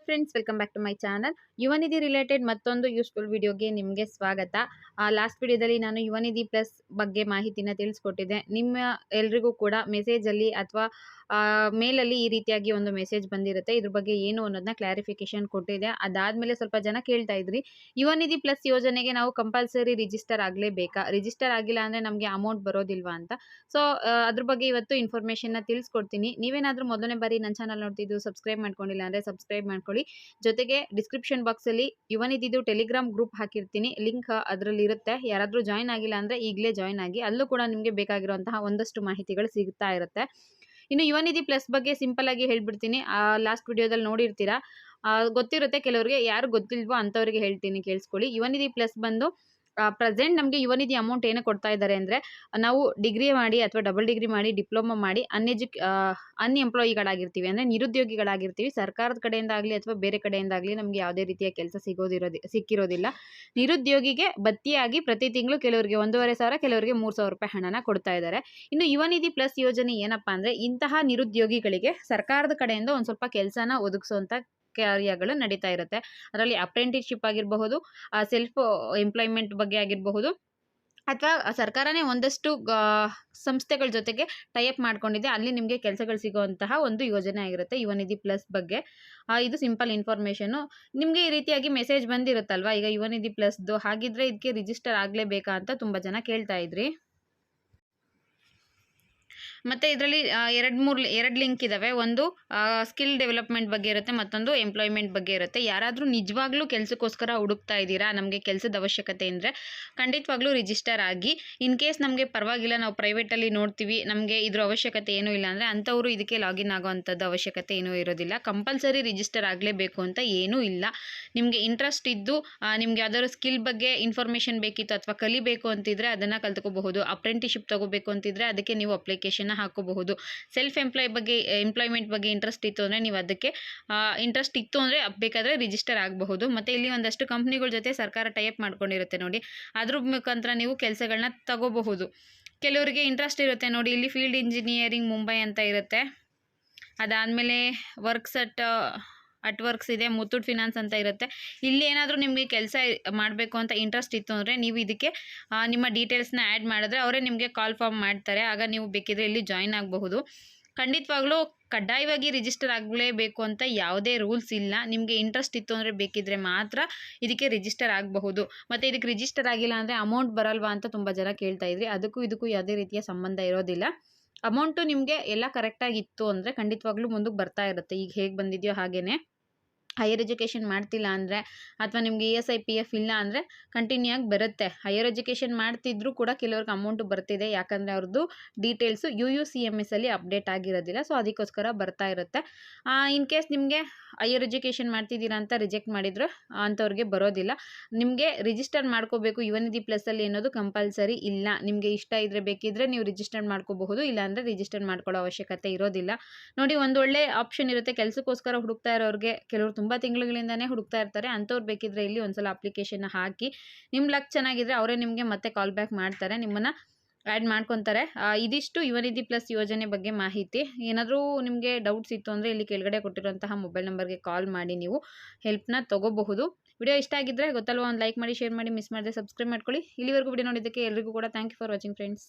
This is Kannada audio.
Friends, welcome back to my channel. Yuvanidhi related ಮತ್ತೊಂದು ಯೂಸ್ಫುಲ್ ವಿಡಿಯೋಗೆ ನಿಮಗೆ ಸ್ವಾಗತ. ಲಾಸ್ಟ್ ವಿಡಿಯೋದಲ್ಲಿ ನಾನು ಯುವನಿಧಿ ಪ್ಲಸ್ ಬಗ್ಗೆ ಮಾಹಿತಿನ ತಿಳಿಸ್ಕೊಟ್ಟಿದ್ದೆ. ನಿಮ್ಮ ಎಲ್ರಿಗೂ ಕೂಡ ಮೆಸೇಜಲ್ಲಿ ಅಥವಾ ಮೇಲಲ್ಲಿ ಈ ರೀತಿಯಾಗಿ ಒಂದು ಮೆಸೇಜ್ ಬಂದಿರುತ್ತೆ. ಇದ್ರ ಬಗ್ಗೆ ಏನು ಅನ್ನೋದನ್ನ ಕ್ಲಾರಿಫಿಕೇಶನ್ ಕೊಟ್ಟಿದೆ. ಅದಾದಮೇಲೆ ಸ್ವಲ್ಪ ಜನ ಕೇಳ್ತಾ ಇದ್ರಿ, ಯುವನಿಧಿ ಪ್ಲಸ್ ಯೋಜನೆಗೆ ನಾವು ಕಂಪಲ್ಸರಿ ರಿಜಿಸ್ಟರ್ ಆಗಲೇಬೇಕಾ, ರಿಜಿಸ್ಟರ್ ಆಗಿಲ್ಲ ಅಂದರೆ ನಮಗೆ ಅಮೌಂಟ್ ಬರೋದಿಲ್ವಾ ಅಂತ. ಸೊ ಅದ್ರ ಬಗ್ಗೆ ಇವತ್ತು ಇನ್ಫಾರ್ಮೇಷನ್ನ ತಿಳಿಸ್ಕೊಡ್ತೀನಿ. ನೀವೇನಾದರೂ ಮೊದಲನೇ ಬಾರಿ ನನ್ನ ಚಾನಲ್ ನೋಡ್ತಿದ್ದು ಸಬ್ಸ್ಕ್ರೈಬ್ ಮಾಡ್ಕೊಂಡಿಲ್ಲ ಅಂದರೆ ಸಬ್ಸ್ಕ್ರೈಬ್ ಮಾಡ್ಕೊಳ್ಳಿ. ಜೊತೆಗೆ ಡಿಸ್ಕ್ರಿಪ್ಷನ್ ಬಾಕ್ಸಲ್ಲಿ ಯುವನಿಧಿದು ಟೆಲಿಗ್ರಾಮ್ ಗ್ರೂಪ್ ಹಾಕಿರ್ತೀನಿ, ಲಿಂಕ್ ಅದರಲ್ಲಿ ಇರುತ್ತೆ. ಯಾರಾದರೂ ಜಾಯ್ನ್ ಆಗಿಲ್ಲ ಅಂದರೆ ಈಗಲೇ ಜಾಯ್ನ್ ಆಗಿ, ಅಲ್ಲೂ ಕೂಡ ನಿಮಗೆ ಬೇಕಾಗಿರುವಂತಹ ಒಂದಷ್ಟು ಮಾಹಿತಿಗಳು ಸಿಗ್ತಾ ಇರುತ್ತೆ. ಇನ್ನು ಯುವನಿಧಿ ಪ್ಲಸ್ ಬಗ್ಗೆ ಸಿಂಪಲ್ ಆಗಿ ಹೇಳ್ಬಿಡ್ತೀನಿ. ಲಾಸ್ಟ್ ವಿಡಿಯೋದಲ್ಲಿ ನೋಡಿರ್ತೀರಾ, ಗೊತ್ತಿರುತ್ತೆ ಕೆಲವರಿಗೆ. ಯಾರು ಗೊತ್ತಿಲ್ವೋ ಅಂಥವ್ರಿಗೆ ಹೇಳ್ತೀನಿ, ಕೇಳಿಸ್ಕೊಳ್ಳಿ. ಯುವನಿಧಿ ಪ್ಲಸ್ ಬಂದು ಪ್ರೆಸೆಂಟ್ ನಮಗೆ ಯುವನಿಧಿ ಅಮೌಂಟ್ ಏನು ಕೊಡ್ತಾ ಇದ್ದಾರೆ ಅಂದರೆ, ನಾವು ಡಿಗ್ರಿ ಮಾಡಿ ಅಥವಾ ಡಬಲ್ ಡಿಗ್ರಿ ಮಾಡಿ ಡಿಪ್ಲೊಮಾ ಮಾಡಿ ಅನ್ಎಂಪ್ಲಾಯಿಗಳಾಗಿರ್ತೀವಿ, ಅಂದರೆ ನಿರುದ್ಯೋಗಿಗಳಾಗಿರ್ತೀವಿ. ಸರ್ಕಾರದ ಕಡೆಯಿಂದ ಆಗಲಿ ಅಥವಾ ಬೇರೆ ಕಡೆಯಿಂದಾಗಲಿ ನಮಗೆ ಯಾವುದೇ ರೀತಿಯ ಕೆಲಸ ಸಿಕ್ಕಿರೋದಿಲ್ಲ. ನಿರುದ್ಯೋಗಿಗೆ ಭತ್ಯೆಯಾಗಿ ಪ್ರತಿ ತಿಂಗಳು ಕೆಲವರಿಗೆ 1,500, ಕೆಲವರಿಗೆ 3,000 ರೂಪಾಯಿ ಹಣನ ಕೊಡ್ತಾ ಇದ್ದಾರೆ. ಇನ್ನು ಯುವನಿಧಿ ಪ್ಲಸ್ ಯೋಜನೆ ಏನಪ್ಪ ಅಂದರೆ, ಇಂತಹ ನಿರುದ್ಯೋಗಿಗಳಿಗೆ ಸರ್ಕಾರದ ಕಡೆಯಿಂದ ಒಂದು ಸ್ವಲ್ಪ ಕೆಲಸನ ಒದಗಿಸುವಂಥ ಕಾರ್ಯಗಳು ನಡೀತಾ ಇರುತ್ತೆ. ಅದರಲ್ಲಿ ಅಪ್ರೆಂಟಿಸ್ಶಿಪ್ ಆಗಿರಬಹುದು, ಸೆಲ್ಫ್ ಎಂಪ್ಲಾಯ್ಮೆಂಟ್ ಬಗ್ಗೆ ಆಗಿರಬಹುದು, ಅಥವಾ ಸರ್ಕಾರನೇ ಒಂದಷ್ಟು ಸಂಸ್ಥೆಗಳ ಜೊತೆಗೆ ಟೈಅಪ್ ಮಾಡ್ಕೊಂಡಿದೆ, ಅಲ್ಲಿ ನಿಮಗೆ ಕೆಲಸಗಳು ಸಿಗುವಂತಹ ಒಂದು ಯೋಜನೆ ಆಗಿರುತ್ತೆ ಯುವನಿಧಿ ಪ್ಲಸ್ ಬಗ್ಗೆ. ಇದು ಸಿಂಪಲ್ ಇನ್ಫಾರ್ಮೇಷನು. ನಿಮಗೆ ಈ ರೀತಿಯಾಗಿ ಮೆಸೇಜ್ ಬಂದಿರುತ್ತಲ್ವ ಈಗ ಯುವನಿಧಿ ಪ್ಲಸ್ದು, ಹಾಗಿದ್ರೆ ಇದಕ್ಕೆ ರಿಜಿಸ್ಟರ್ ಆಗಲೇಬೇಕಾ ಅಂತ ತುಂಬ ಜನ ಕೇಳ್ತಾ ಇದ್ರಿ. ಮತ್ತು ಇದರಲ್ಲಿ ಎರಡು ಲಿಂಕ್ ಇದ್ದಾವೆ. ಒಂದು ಸ್ಕಿಲ್ ಡೆವಲಪ್ಮೆಂಟ್ ಬಗ್ಗೆ ಇರುತ್ತೆ, ಮತ್ತೊಂದು ಎಂಪ್ಲಾಯ್ಮೆಂಟ್ ಬಗ್ಗೆ ಇರುತ್ತೆ. ಯಾರಾದರೂ ನಿಜವಾಗ್ಲೂ ಕೆಲಸಕ್ಕೋಸ್ಕರ ಹುಡುಕ್ತಾ ಇದ್ದೀರಾ, ನಮಗೆ ಕೆಲಸದ ಅವಶ್ಯಕತೆ ಅಂದರೆ ಖಂಡಿತವಾಗ್ಲೂ ರಿಜಿಸ್ಟರ್ ಆಗಿ. ಇನ್ ಕೇಸ್ ನಮಗೆ ಪರವಾಗಿಲ್ಲ, ನಾವು ಪ್ರೈವೇಟಲ್ಲಿ ನೋಡ್ತೀವಿ, ನಮಗೆ ಇದ್ರ ಅವಶ್ಯಕತೆ ಏನೂ ಇಲ್ಲ ಅಂದರೆ ಅಂಥವರು ಇದಕ್ಕೆ ಲಾಗಿನ್ ಆಗೋವಂಥದ್ದು ಅವಶ್ಯಕತೆ ಏನೂ ಇರೋದಿಲ್ಲ. ಕಂಪಲ್ಸರಿ ರಿಜಿಸ್ಟರ್ ಆಗಲೇಬೇಕು ಅಂತ ಏನೂ ಇಲ್ಲ. ನಿಮಗೆ ಇಂಟ್ರೆಸ್ಟ್ ಇದ್ದು ನಿಮ್ಗೆ ಯಾವ್ದಾದ್ರು ಸ್ಕಿಲ್ ಬಗ್ಗೆ ಇನ್ಫಾರ್ಮೇಷನ್ ಬೇಕಿತ್ತು ಅಥವಾ ಕಲಿಬೇಕು ಅಂತಿದ್ರೆ ಅದನ್ನು ಕಲ್ತ್ಕೋಬಹುದು. ಅಪ್ರೆಂಟಿಸ್ಶಿಪ್ ತೊಗೋಬೇಕು ಅಂತಿದ್ರೆ ಅದಕ್ಕೆ ನೀವು ಅಪ್ಲಿಕೇಶನ್ ಹಾಕೋಬಹುದು. ಸೆಲ್ಫ್ ಎಂಪ್ಲಾಯ್ಮೆಂಟ್ ಬಗ್ಗೆ ಇಂಟ್ರೆಸ್ಟ್ ಇತ್ತು ಅಂದರೆ ನೀವು ಅದಕ್ಕೆ ಇಂಟ್ರೆಸ್ಟ್ ಇತ್ತು ಅಂದರೆ ಬೇಕಾದರೆ ರಿಜಿಸ್ಟರ್ ಆಗಬಹುದು. ಮತ್ತು ಇಲ್ಲಿ ಒಂದಷ್ಟು ಕಂಪ್ನಿಗಳ ಜೊತೆ ಸರ್ಕಾರ ಟೈಅಪ್ ಮಾಡ್ಕೊಂಡಿರುತ್ತೆ ನೋಡಿ, ಅದ್ರ ಮುಖಾಂತರ ನೀವು ಕೆಲಸಗಳನ್ನ ತಗೋಬಹುದು. ಕೆಲವರಿಗೆ ಇಂಟ್ರೆಸ್ಟ್ ಇರುತ್ತೆ ನೋಡಿ, ಇಲ್ಲಿ ಫೀಲ್ಡ್ ಇಂಜಿನಿಯರಿಂಗ್ ಮುಂಬೈ ಅಂತ ಇರುತ್ತೆ. ಅದಾದಮೇಲೆ ವರ್ಕ್ಸ್ ಅಟ್ ವರ್ಕ್ಸ್ ಇದೆ, ಮುತ್ತೂಟ್ ಫಿನಾನ್ಸ್ ಅಂತ ಇರುತ್ತೆ. ಇಲ್ಲಿ ಏನಾದರೂ ನಿಮಗೆ ಕೆಲಸ ಮಾಡಬೇಕು ಅಂತ ಇಂಟ್ರೆಸ್ಟ್ ಇತ್ತು ಅಂದರೆ ನೀವು ಇದಕ್ಕೆ ನಿಮ್ಮ ಡೀಟೇಲ್ಸ್ನ ಆ್ಯಡ್ ಮಾಡಿದ್ರೆ ಅವರೇ ನಿಮಗೆ ಕಾಲ್ ಫಾರ್ಮ್ ಮಾಡ್ತಾರೆ. ಆಗ ನೀವು ಬೇಕಿದ್ರೆ ಇಲ್ಲಿ ಜಾಯ್ನ್ ಆಗಬಹುದು. ಖಂಡಿತವಾಗ್ಲೂ ಕಡ್ಡಾಯವಾಗಿ ರಿಜಿಸ್ಟರ್ ಆಗಲೇಬೇಕು ಅಂತ ಯಾವುದೇ ರೂಲ್ಸ್ ಇಲ್ಲ. ನಿಮಗೆ ಇಂಟ್ರೆಸ್ಟ್ ಇತ್ತು ಅಂದರೆ ಬೇಕಿದ್ರೆ ಮಾತ್ರ ಇದಕ್ಕೆ ರಿಜಿಸ್ಟರ್ ಆಗಬಹುದು. ಮತ್ತು ಇದಕ್ಕೆ ರಿಜಿಸ್ಟರ್ ಆಗಿಲ್ಲ ಅಂದರೆ ಅಮೌಂಟ್ ಬರಲ್ವಾ ಅಂತ ತುಂಬ ಜನ ಕೇಳ್ತಾ ಇದ್ರಿ. ಅದಕ್ಕೂ ಇದಕ್ಕೂ ಯಾವುದೇ ರೀತಿಯ ಸಂಬಂಧ ಇರೋದಿಲ್ಲ. ಅಮೌಂಟು ನಿಮಗೆ ಎಲ್ಲ ಕರೆಕ್ಟಾಗಿತ್ತು ಅಂದರೆ ಖಂಡಿತವಾಗ್ಲೂ ಮುಂದಕ್ಕೆ ಬರ್ತಾ ಇರುತ್ತೆ. ಈಗ ಹೇಗೆ ಬಂದಿದೆಯೋ ಹಾಗೇ. ಹೈಯರ್ ಎಜುಕೇಷನ್ ಮಾಡ್ತಿಲ್ಲ ಅಂದರೆ ಅಥವಾ ನಿಮಗೆ ESI PF ಇಲ್ಲ ಅಂದರೆ ಕಂಟಿನ್ಯೂ ಆಗಿ ಬರುತ್ತೆ. ಹೈಯರ್ ಎಜುಕೇಷನ್ ಮಾಡ್ತಿದ್ರೂ ಕೂಡ ಕೆಲವ್ರಿಗೆ ಅಮೌಂಟು ಬರ್ತಿದೆ, ಯಾಕಂದರೆ ಅವ್ರದ್ದು ಡೀಟೇಲ್ಸು UUCMS ಅಲ್ಲಿ ಅಪ್ಡೇಟ್ ಆಗಿರೋದಿಲ್ಲ. ಸೊ ಅದಕ್ಕೋಸ್ಕರ ಬರ್ತಾ ಇರುತ್ತೆ. ಇನ್ ಕೇಸ್ ನಿಮಗೆ ಹೈಯರ್ ಎಜುಕೇಷನ್ ಮಾಡ್ತಿದ್ದೀರಾ ಅಂತ ರಿಜೆಕ್ಟ್ ಮಾಡಿದ್ರು ಅಂಥವ್ರಿಗೆ ಬರೋದಿಲ್ಲ. ನಿಮಗೆ ರಿಜಿಸ್ಟರ್ ಮಾಡ್ಕೋಬೇಕು ಯುವನಿಧಿ ಪ್ಲಸ್ಸಲ್ಲಿ ಅನ್ನೋದು ಕಂಪಲ್ಸರಿ ಇಲ್ಲ. ನಿಮಗೆ ಇಷ್ಟ ಇದ್ದರೆ ಬೇಕಿದ್ದರೆ ನೀವು ರಿಜಿಸ್ಟರ್ ಮಾಡ್ಕೋಬಹುದು, ಇಲ್ಲಾಂದರೆ ರಿಜಿಸ್ಟರ್ ಮಾಡ್ಕೊಳ್ಳೋ ಅವಶ್ಯಕತೆ ಇರೋದಿಲ್ಲ. ನೋಡಿ, ಒಂದು ಒಳ್ಳೆ ಆಪ್ಷನ್ ಇರುತ್ತೆ. ಕೆಲಸಕ್ಕೋಸ್ಕರ ಹುಡುಕ್ತಾ ಇರೋರಿಗೆ, ಕೆಲವರು ತುಂಬ ತಿಂಗಳುಗಳಿಂದನೇ ಹುಡುಕ್ತಾ ಇರ್ತಾರೆ, ಅಂಥವ್ರು ಬೇಕಿದ್ರೆ ಇಲ್ಲಿ ಒಂದ್ಸಲ ಅಪ್ಲಿಕೇಶನ್ನ ಹಾಕಿ. ನಿಮ್ಮ ಲಕ್ ಚೆನ್ನಾಗಿದ್ರೆ ಅವರೇ ನಿಮಗೆ ಮತ್ತೆ ಕಾಲ್ ಬ್ಯಾಕ್ ಮಾಡ್ತಾರೆ, ನಿಮ್ಮನ್ನು ಆ್ಯಡ್ ಮಾಡ್ಕೊತಾರೆ. ಇದಿಷ್ಟು ಯುವನಿಧಿ ಪ್ಲಸ್ ಯೋಜನೆ ಬಗ್ಗೆ ಮಾಹಿತಿ. ಏನಾದರೂ ನಿಮಗೆ ಡೌಟ್ಸ್ ಇತ್ತು ಅಂದರೆ ಇಲ್ಲಿ ಕೆಳಗಡೆ ಕೊಟ್ಟಿರುವಂತಹ ಮೊಬೈಲ್ ನಂಬರ್ಗೆ ಕಾಲ್ ಮಾಡಿ ನೀವು ಹೆಲ್ಪ್ನ ತೊಗೋಬಹುದು. ವಿಡಿಯೋ ಇಷ್ಟ ಆಗಿದ್ದರೆ ಗೊತ್ತಲ್ವ, ಒಂದು ಲೈಕ್ ಮಾಡಿ, ಶೇರ್ ಮಾಡಿ, ಮಿಸ್ ಮಾಡದೆ ಸಬ್ಸ್ಕ್ರೈಬ್ ಮಾಡ್ಕೊಳ್ಳಿ. ಇಲ್ಲಿವರೆಗೂ ವಿಡಿಯೋ ನೋಡಿದ್ದಕ್ಕೆ ಎಲ್ರಿಗೂ ಕೂಡ thank you for watching friends.